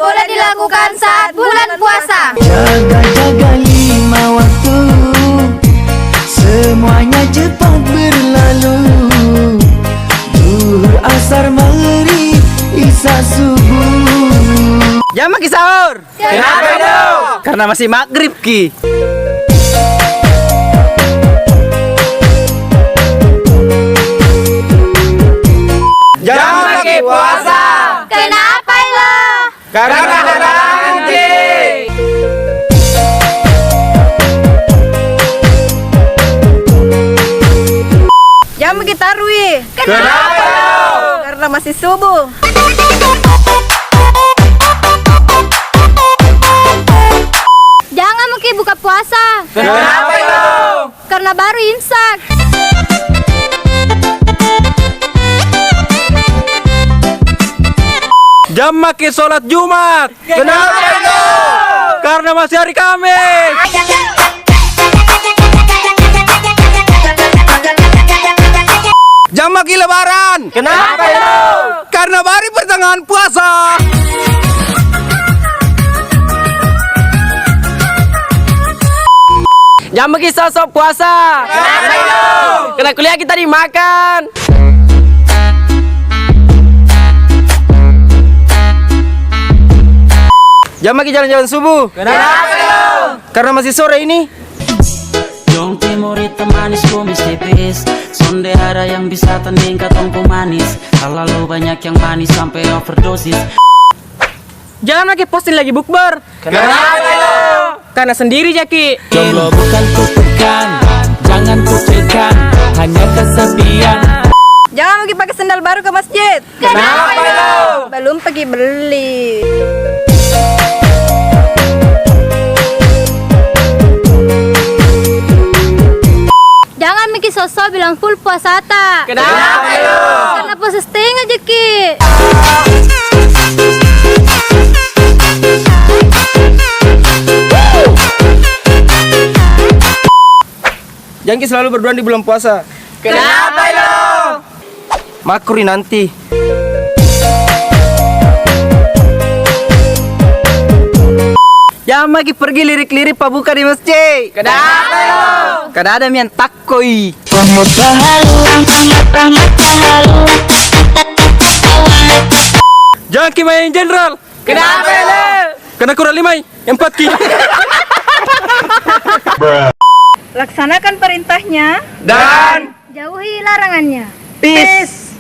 boleh dilakukan saat bulan puasa. Jaga-jaga 5 waktu, semuanya cepat berlalu. Zuhur, asar, maghrib, isya, subuh. Jangan makin sahur. Kenapa dong? Karena masih maghrib Ki. Jangan pakai puasa Kenapa lo? karena ada anjing. Jangan pergi tarwih Kenapa dong? karena masih subuh. Jangan mungkin buka puasa Kenapa dong? karena baru imsak. Jangan makin sholat Jumat. Kenapa dong? Karena masih hari Kamis. Jangan makin lebaran. Kenapa dong? Karena baru pertengahan puasa. Jangan makin sosok puasa. Kenapa dong? Kena kuliah kita dimakan. Jangan makin jalan-jalan subuh. Kenapa dong? Karena masih sore ini. Jong timurita manis kumis tipis, sonde ada yang bisa tanding katongku manis. Terlalu banyak yang manis sampai overdosis. Jangan makin posting lagi bukber. Kenapa dong? Karena sendiri Jaki. Jomblo bukan kutukan, jangan kucilkan, hanya kesepian. Jangan pergi pakai sendal baru ke masjid. Kenapa dong? Belum pergi beli. Jangan mikir sosok bilang full puasa tak. Kenapa dong? Karena puasa setengah Jeki. Jangan Ki selalu berduaan di bulan puasa. Kenapa dong? Makuri nanti. Jangan lagi pergi lirik-lirik pabuka di masjid. Kenapa dong? Kada ada yang takoi. Jangan Ki main general. Kenapa dong? Kena kurang 5, 4 Ki. Laksanakan perintahnya. Dan Jauhi larangannya. Peace.